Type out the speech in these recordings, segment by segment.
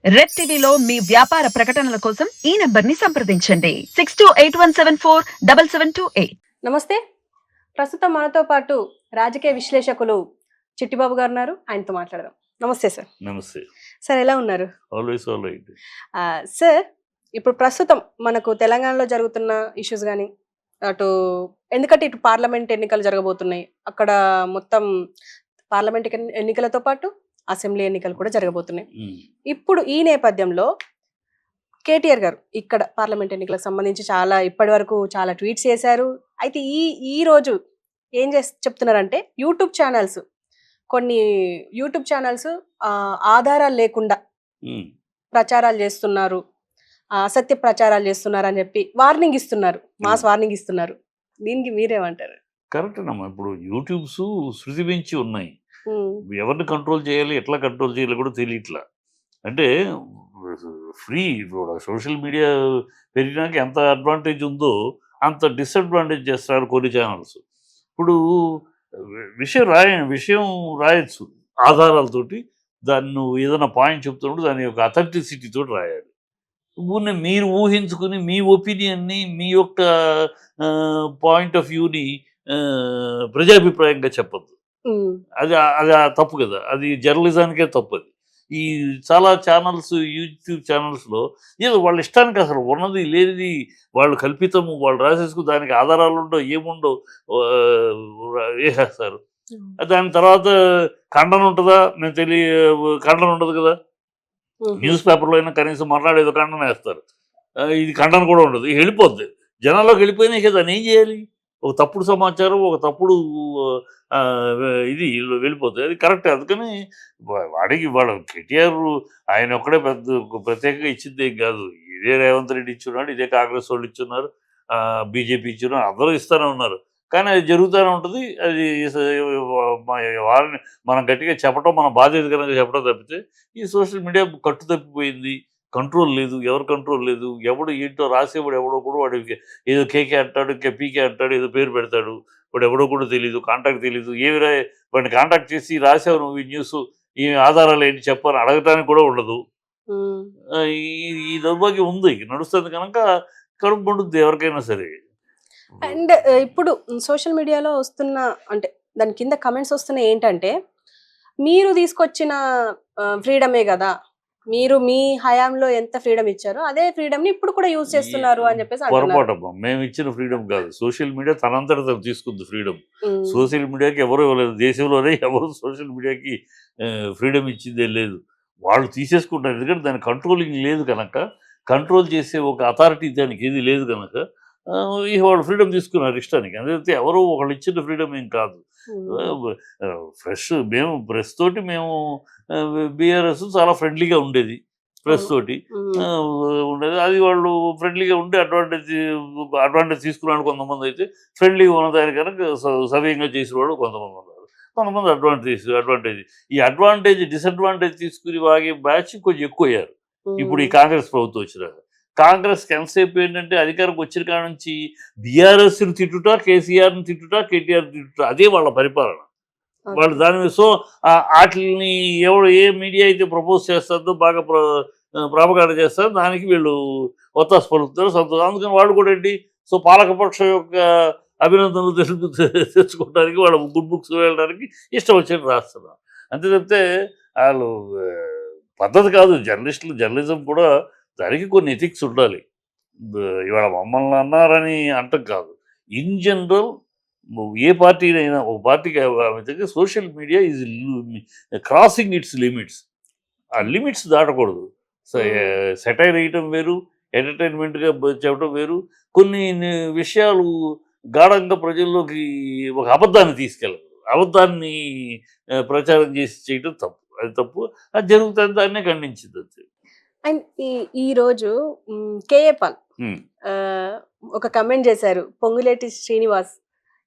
Red టీవీలో మీ వ్యాపార ప్రకటనల కోసం ఈ నంబర్ని సంప్రదించండి 6281747728. నమస్తే. ప్రస్తుతం మనతో పాటు రాజకీయ విశ్లేషకులు చిట్టిబాబు గారు ఉన్నారు. ఆయనతో మాట్లాడదాం. నమస్తే సార్. నమస్తే. సార్ ఎలా ఉన్నారు? Always all right. సార్, ఇప్పుడు ప్రస్తుతం మనకు తెలంగాణలో జరుగుతున్న ఇష్యూస్ కానీ అటు ఎందుకంటే ఇటు పార్లమెంట్ ఎన్నికలు జరగబోతున్నాయి. అక్కడ మొత్తం పార్లమెంట్ ఎన్నికలతో పాటు అసెంబ్లీ ఎన్నికలు కూడా జరగబోతున్నాయి. ఇప్పుడు ఈ నేపథ్యంలో కేటీఆర్ గారు ఇక్కడ పార్లమెంట్ ఎన్నికలకు సంబంధించి ఇప్పటి వరకు చాలా ట్వీట్స్ చేశారు. అయితే ఈ రోజు ఏం చెప్తున్నారంటే కొన్ని యూట్యూబ్ ఛానల్స్ ఆధారాలు లేకుండా ప్రచారాలు చేస్తున్నారు, అసత్య ప్రచారాలు చేస్తున్నారు అని చెప్పి వార్నింగ్ ఇస్తున్నారు, మాస్ వార్నింగ్ ఇస్తున్నారు. దీనికి మీరేమంటారు? కరెక్ట్ అమ్మా. ఇప్పుడు యూట్యూబ్స్ శృతి మించి ఉన్నాయి. ఎవరిని కంట్రోల్ చేయాలి, ఎట్లా కంట్రోల్ చేయాలి కూడా తెలియట్లా. అంటే ఫ్రీ సోషల్ మీడియా పెరిగినాక ఎంత అడ్వాంటేజ్ ఉందో అంత డిసడ్వాంటేజ్ చేస్తారు కొన్ని ఛానల్స్. ఇప్పుడు విషయం రాయొచ్చు ఆధారాలతోటి. దాన్ని నువ్వు ఏదైనా పాయింట్ చెప్తున్నప్పుడు దాని యొక్క అథెంటిసిటీతో రాయాలి. మీరు ఊహించుకుని మీ ఒపీనియన్ని, మీ యొక్క పాయింట్ ఆఫ్ వ్యూని ప్రజాభిప్రాయంగా చెప్పద్దు. అది అది తప్పు కదా. అది జర్నలిజానికే తప్పు. అది ఈ చాలా ఛానల్స్, యూట్యూబ్ ఛానల్స్లో ఏదో వాళ్ళ ఇష్టానికి అసలు ఉన్నది లేనిది వాళ్ళు కల్పితము, వాళ్ళు రాసేసుకుని దానికి ఆధారాలు ఉండవు, ఏముండవు వేసేస్తారు. దాని తర్వాత ఖండన ఉంటుందా? ఖండన ఉండదు కదా. న్యూస్ పేపర్లో అయినా కనీసం మాట్లాడేదో ఖండన వేస్తారు. ఇది ఖండన కూడా ఉండదు, వెళ్ళిపోద్ది. జనాల్లోకి వెళ్ళిపోయినా కదా ఏం చేయాలి? ఒక తప్పుడు సమాచారం, ఒక తప్పుడు ఇది వెళ్ళిపోతుంది. అది కరెక్ట్. అందుకని వాళ్ళ కేటీఆర్ ఆయన ఒక్కడే ప్రత్యేకంగా ఇచ్చింది ఏం కాదు. ఇదే రేవంత్ రెడ్డి ఇచ్చున్నాడు, ఇదే కాంగ్రెస్ వాళ్ళు ఇచ్చున్నారు, బీజేపీ ఇచ్చున్నారు, అందరూ ఇస్తూనే ఉన్నారు. కానీ అది జరుగుతూనే ఉంటుంది. అది వారిని మనం గట్టిగా చెప్పడం, మన బాధ్యతకరంగా చెప్పడం తప్పితే ఈ సోషల్ మీడియా కట్టు తప్పిపోయింది. కంట్రోల్ లేదు, ఎవరు కంట్రోల్ లేదు. ఎవడు ఏంటో రాసేవాడు ఎవడో కూడా వాడికి ఏదో కేకే అంటాడు, ఇంకా పీకే అంటాడు, ఏదో పేరు పెడతాడు. వాడు ఎవడో కూడా తెలియదు, కాంటాక్ట్ తెలియదు. వాడిని కాంటాక్ట్ చేసి రాసావు నువ్వు ఈ న్యూస్, ఈ ఆధారాలు ఏంటి చెప్పని అడగటానికి కూడా ఉండదు. ఈ దౌర్భాగ్యం ఉంది, నడుస్తుంది కనుక కడుపు పండుద్ది ఎవరికైనా సరే. అండ్ ఇప్పుడు సోషల్ మీడియాలో వస్తున్న అంటే దాని కింద కమెంట్స్ వస్తున్నాయి ఏంటంటే, మీరు తీసుకొచ్చిన ఫ్రీడమే కదా, మీరు మీ హయాంలో ఎంత ఫ్రీడమ్ ఇచ్చారో అదే ఫ్రీడమ్ ని ఇప్పుడు కూడా యూజ్ చేస్తున్నారు అని చెప్పేసి పొరపాటమ్మా. మేము ఇచ్చిన ఫ్రీడమ్ కాదు, సోషల్ మీడియా తనంతట తీసుకుంది ఫ్రీడమ్. సోషల్ మీడియాకి ఎవరు ఇవ్వలేదు. దేశంలోనే ఎవరు సోషల్ మీడియాకి ఫ్రీడమ్ ఇచ్చిందే లేదు. వాళ్ళు తీసేసుకుంటారు. ఎందుకంటే దాని కంట్రోలింగ్ లేదు కనుక, కంట్రోల్ చేసే ఒక అథారిటీ దానికి ఏది లేదు కనుక వాళ్ళు ఫ్రీడమ్ తీసుకున్నారు ఇష్టానికి. అందుకే ఎవరు ఒకళ్ళు ఇచ్చిన ఫ్రీడమ్ ఏం కాదు. మేము ప్రెస్ తోటి బీఆర్ఎస్ చాలా ఫ్రెండ్లీగా ఉండేది. ప్రెస్ తోటి ఉండేది. అది వాళ్ళు ఫ్రెండ్లీగా ఉండి అడ్వాంటేజ్ తీసుకున్నాడు. కొంతమంది అయితే ఫ్రెండ్లీగా ఉన్నదాని కనుక సవ్యంగా చేసిన వాళ్ళు కొంతమంది ఉన్నారు. కొంతమంది అడ్వాంటేజ్ ఈ డిసడ్వాంటేజ్ తీసుకుని వాగే బ్యాచ్ కొంచెం ఎక్కువ అయ్యారు ఇప్పుడు ఈ కాంగ్రెస్ ప్రభుత్వం వచ్చినాక. కాంగ్రెస్కి ఎంతసేపు ఏంటంటే అధికారంకి వచ్చిన కాడ నుంచి బీఆర్ఎస్ని తిట్టుట, కేసీఆర్ని తిట్టుట, కేటీఆర్ తిట్టుట, అదే వాళ్ళ పరిపాలన. వాళ్ళు దాని మీద వాటిని ఏ మీడియా అయితే ప్రపోజ్ చేస్తుందో, బాగా ప్రాపగాండ చేస్తారో దానికి వీళ్ళు ఒత్తాసు పలుకుతారు, సంతోషం. అందుకని వాళ్ళు కూడా ఏంటి పాలకపక్షం యొక్క అభినందనలు తెచ్చుకోవడానికి, వాళ్ళ గుడ్ బుక్స్ వెళ్ళడానికి ఇష్టం వచ్చినట్టు రాస్తున్నారు. అంతే తప్పితే వాళ్ళు పద్ధతి కాదు. జర్నలిజం కూడా దానికి కొన్ని ఎథిక్స్ ఉండాలి. ఇవాళ మమ్మల్ని అన్నారని అంటం కాదు. ఇన్ జనరల్ ఏ పార్టీనైనా, ఒక పార్టీకి social media is crossing it's limits. ఆ లిమిట్స్ దాటకూడదు. సెటైర్ వేయటం వేరు, ఎంటర్టైన్మెంట్గా చెప్పడం వేరు. కొన్ని విషయాలు గాఢంగా ప్రజల్లోకి ఒక అబద్ధాన్ని తీసుకెళ్ళదు, అబద్ధాన్ని ప్రచారం చేసి చేయటం తప్పు. అది తప్పు. అది జరుగుతుంది, దాన్నే ఖండించింది అంతే. అండ్ ఈరోజు కేఏ పాల్ ఒక కమెంట్ చేశారు, పొంగులేటి శ్రీనివాస్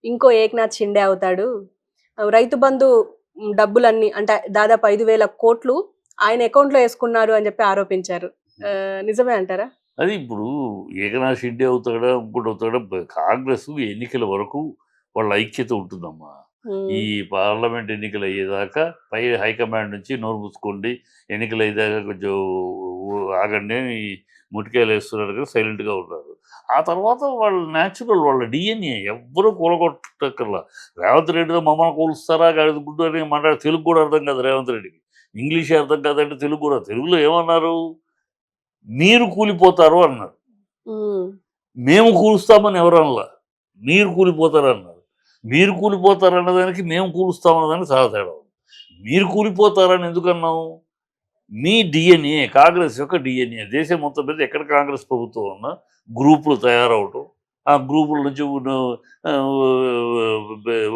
ఇంకో ఏక్నాథ్ షిండే అవుతాడు, రైతు బంధు డబ్బులన్నీ అంటే దాదాపు 5,000 కోట్లు ఆయన అకౌంట్లో వేసుకున్నారు అని చెప్పి ఆరోపించారు. నిజమే అంటారా? అది ఇప్పుడు ఏకనాథ్ షిండే అవుతాడా, ఇంకోటి అవుతాడా, కాంగ్రెస్ ఎన్నికల వరకు వాళ్ళ ఐక్యత ఉంటుందమ్మా. ఈ పార్లమెంట్ ఎన్నికలు అయ్యేదాకా పై హైకమాండ్ నుంచి నోరు పుచ్చుకోండి, ఎన్నికలు అయ్యేదాకా కొంచెం ఆగండి అని ముటికాయలు వేస్తున్నారు కదా, సైలెంట్గా ఉన్నారు. ఆ తర్వాత వాళ్ళ న్యాచురల్, వాళ్ళ డిఎన్ఏ ఎవ్వరూ కూలగొట్టక్కర్లా. రేవంత్ రెడ్డితో మమ్మల్ని కూలుస్తారా గాడిద గుడ్డు అని మాట్లాడే తెలుగు కూడా అర్థం కాదు రేవంత్ రెడ్డికి, ఇంగ్లీషే అర్థం కాదంటే తెలుగు కూడా. తెలుగులో ఏమన్నారు, మీరు కూలిపోతారు అన్నారు, మేము కూలుస్తామని ఎవరు అనలా, మీరు కూలిపోతారు అన్నారు. మీరు కూలిపోతారు అన్నదానికి మేము కూలుస్తామన్నదానికి చాలా తేడా ఉంది. మీరు కూలిపోతారని ఎందుకన్నాము, మీ డిఎన్ఏ, కాంగ్రెస్ యొక్క డిఎన్ఏ, దేశం మొత్తం మీద ఎక్కడ కాంగ్రెస్ ప్రభుత్వం ఉన్నా గ్రూపులు తయారవటం, ఆ గ్రూపుల నుంచి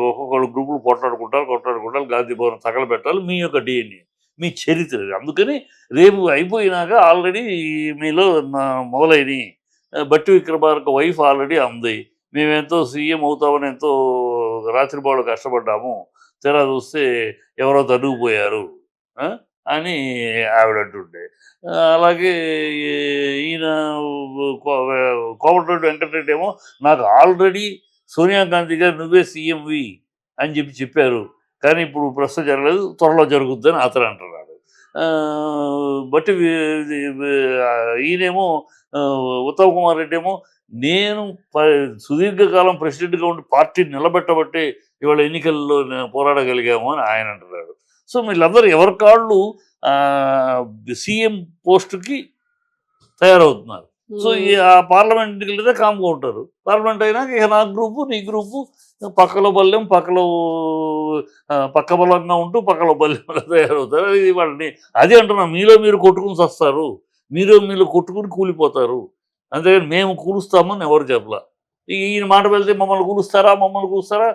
ఒక్కొక్కళ్ళు గ్రూపులు కొట్లాడుకుంటారు, గాంధీ భవన్ తగలబెట్టాలి, మీ యొక్క డిఎన్ఏ, మీ చరిత్ర. అందుకని రేపు అయిపోయినాక ఆల్రెడీ మీలో మొదలైనవి. బట్టి విక్రమార్క వైఫ్ ఆల్రెడీ అంది, మేమెంతో సీఎం అవుతామని ఎంతో రాత్రిబాళ్ళు కష్టపడ్డాము, తెరా చూస్తే ఎవరో తనుగుపోయారు అని ఆవిడ అంటుండే. అలాగే ఈయన కోమటిరెడ్డి వెంకటరెడ్డి ఏమో, నాకు ఆల్రెడీ సోనియా గాంధీ గారు నువ్వే సీఎంవి అని చెప్పారు, కానీ ఇప్పుడు ప్రస్తుతం జరగలేదు, త్వరలో జరుగుద్దని అతను అంటున్నాడు. బట్టి ఈయనేమో ఉత్తమ్ కుమార్ రెడ్డి ఏమో, నేను సుదీర్ఘకాలం ప్రెసిడెంట్గా ఉండి పార్టీని నిలబెట్టబట్టే ఇవాళ ఎన్నికల్లో పోరాడగలిగాము అని ఆయన అంటున్నాడు. సో వీళ్ళందరూ ఎవరి కాళ్ళు సీఎం పోస్టుకి తయారవుతున్నారు. సో ఆ పార్లమెంట్ ఎన్నికలైతే కామ్గా ఉంటారు, పార్లమెంట్ అయినాక ఇక నా గ్రూపు నీ గ్రూపు, పక్కలో బల్యం పక్క బలంగా ఉంటూ పక్కలో బల్యం తయారవుతారు. అది వాళ్ళని అదే అంటున్నాం, మీలో మీరు కొట్టుకుని వస్తారు, మీరు కొట్టుకుని కూలిపోతారు, అంతేగాని మేము కూలుస్తామని ఎవరు చెప్పలా. ఈయన మాట వెళ్తే మమ్మల్ని కూలుస్తారా,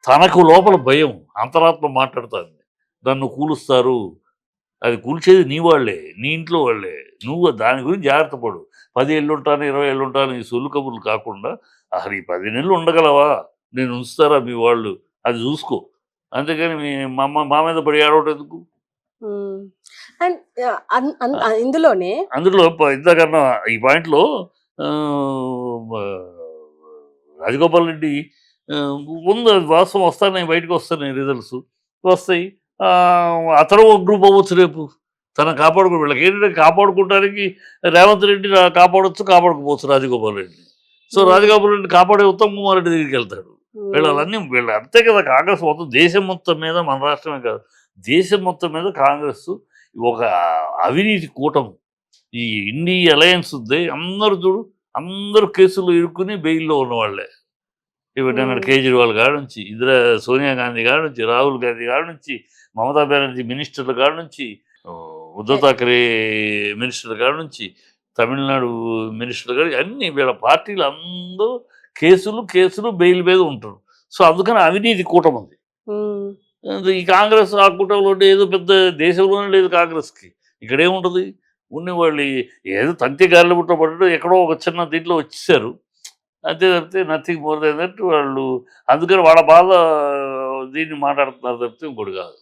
తనకు లోపల భయం, అంతరాత్మ మాట్లాడుతుంది, నన్ను కూలుస్తారు, అది కూల్చేది నీ వాళ్ళే, నీ ఇంట్లో వాళ్ళే, నువ్వు దాని గురించి జాగ్రత్త పడు. 10 ఏళ్ళు ఉంటాను, 20 ఏళ్ళు ఉంటాను, ఈ సొల్లు కబుర్లు కాకుండా అసలు ఈ 10 నెలలు ఉండగలవా, నేను ఉంచుతారా మీ వాళ్ళు, అది చూసుకో, అంతేగాని మా మీద పడి ఆడవటం ఎందుకు. ఇందులోనే ఇందాకన్నా ఈ పాయింట్లో రాజగోపాల్ రెడ్డి ముందు వాస్తవం వస్తాయి, బయటకు వస్తాయి రిజల్ట్స్ వస్తాయి, అతను ఒక గ్రూప్ అవ్వచ్చు రేపు, తను వీళ్ళకి ఏంటంటే కాపాడుకోవడానికి రేవంత్ రెడ్డి కాపాడుకోవచ్చు రాజగోపాల్ రెడ్డి. సో రాజగోపాల్ రెడ్డి కాపాడే ఉత్తమ్ కుమార్ రెడ్డి దగ్గరికి వెళ్తాడు. వీళ్ళు అంతే కదా, కాంగ్రెస్ మొత్తం దేశం మొత్తం మీద, మన రాష్ట్రమే కాదు దేశం మొత్తం మీద కాంగ్రెస్ ఒక అవినీతి కూటమి. ఈ ఇండియా అలయన్స్ ఉంది, అందరూ కేసులు ఇరుక్కుని బెయిల్లో ఉన్నవాళ్లే. ఇప్పుడు కేజ్రీవాల్ కాడ నుంచి, సోనియా గాంధీ కాడ నుంచి, రాహుల్ గాంధీ కాడ నుంచి, మమతా బెనర్జీ మినిస్టర్ల కాడ నుంచి, ఉద్ధవ్ థాకరే మినిస్టర్ల కాడ నుంచి, తమిళనాడు మినిస్టర్ల కాడ, అన్ని వీళ్ళ పార్టీలు అందరూ కేసులు బెయిల్ మీద ఉంటారు. సో అందుకని అవినీతి కూటమి ఉంది. ఈ కాంగ్రెస్ ఆ కూటమిలో ఏదో పెద్ద దేశంలోనే లేదు కాంగ్రెస్కి, ఇక్కడేముంటుంది, ఉన్నవాళ్ళు ఏదో తంతి గాలిలో పుట్టబడ్డాడు, ఎక్కడో ఒక చిన్న దీంట్లో వచ్చేసారు, అంతే తప్పితే నథింగ్ మోర్ దెన్ దట్. వాళ్ళు అందుకని వాళ్ళ బాధ దీన్ని మాట్లాడుతున్నారు తప్పితే ఇంకోటి కాదు.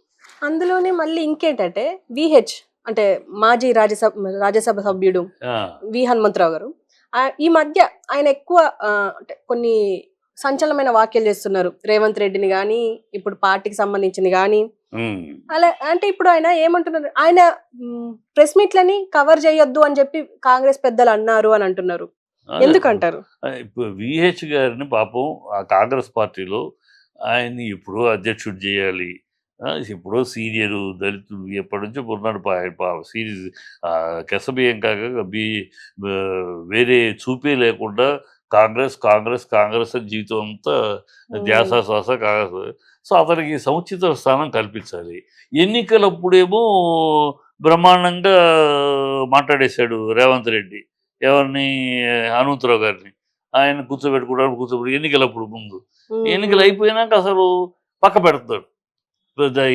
అందులోనే మళ్ళీ ఇంకేంటంటే విహెచ్ అంటే మాజీ రాజ్యసభ సభ్యుడు వి హనుమంతరావు గారు ఈ మధ్య ఆయన ఎక్కువ అంటే కొన్ని సంచలనమైన వ్యాఖ్యలు చేస్తున్నారు, రేవంత్ రెడ్డిని కానీ, ఇప్పుడు పార్టీకి సంబంధించింది కానీ. అలా అంటే ఇప్పుడు ఆయన ఏమంటున్నారు, ఆయన ప్రెస్ మీట్లని కవర్ చేయొద్దు అని చెప్పి కాంగ్రెస్ పెద్దలు అన్నారు అని అంటున్నారు, ఎందుకంటారు? ఇప్పుడు విహెచ్ గారిని పాపం ఆ కాంగ్రెస్ పార్టీలో ఆయన్ని ఎప్పుడో అధ్యక్షుడు చేయాలి, ఎప్పుడో సీనియరు దళితుడు ఎప్పటి నుంచో ఉన్నాడు, సీరియస్ కెసబియ్యం కాక వేరే చూపే లేకుండా కాంగ్రెస్ అని జీవితం అంతా ధ్యాస శ్వాస కాంగ్రెస్. సో అతనికి సముచిత స్థానం కల్పించాలి. ఎన్నికలప్పుడేమో బ్రహ్మాండంగా మాట్లాడేశాడు రేవంత్ రెడ్డి, ఎవరిని, హనుమంతరావు గారిని, ఆయన కూర్చోబెట్టి ఎన్నికలప్పుడు ముందు, ఎన్నికలు అయిపోయినాక అసలు పక్క పెడతాడు,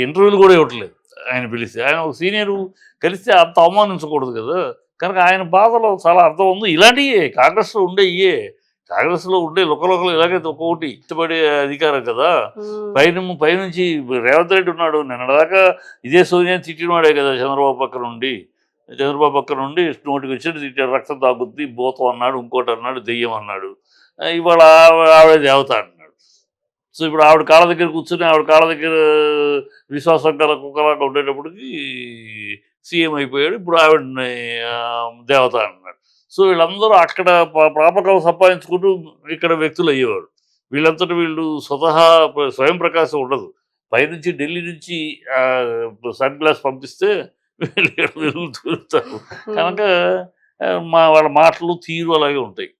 ఇంటర్వ్యూలు కూడా ఇవ్వట్లేదు. ఆయన పిలిస్తే, ఆయన ఒక సీనియరు కలిస్తే అంత అవమానించకూడదు కదా, కనుక ఆయన బాధలో చాలా అర్థం ఉంది. ఇలాంటివే కాంగ్రెస్లో ఉండే లోకలు ఇలాగైతే ఒక్కొక్కటి ఇష్టపడే అధికారం కదా. పైనుంచి రేవంత్ రెడ్డి ఉన్నాడు, నిన్నదాకా ఇదే సోనియా తిట్టినవాడే కదా, చంద్రబాబు పక్క నుండి నోటికి వచ్చి తిట్టాడు, రక్తం తాగుద్ది, భూతం అన్నాడు, ఇంకోటి అన్నాడు, దెయ్యం అన్నాడు, ఇవాళ ఆవిడ దేవత అంటున్నాడు. సో ఇప్పుడు ఆవిడ కాళ్ళ దగ్గర కూర్చొని ఆవిడ కాళ్ళ దగ్గర విశ్వాసం కల కుక్కలాగా ఉండేటప్పటికి సీఎం అయిపోయాడు. ఇప్పుడు ఆవిడని దేవత అన్నాడు. సో వీళ్ళందరూ అక్కడ ప్రాపకం సంపాదించుకుంటూ ఇక్కడ వ్యక్తులు అయ్యేవారు. వీళ్ళంతటి వీళ్ళు స్వతహా స్వయం ప్రకాశం ఉండదు. పైనుంచి ఢిల్లీ నుంచి సన్ గ్లాస్ పంపిస్తే వీళ్ళు ఇక్కడ తిరుగుతారు కనుక వాళ్ళ మాటలు తీరు అలాగే ఉంటాయి.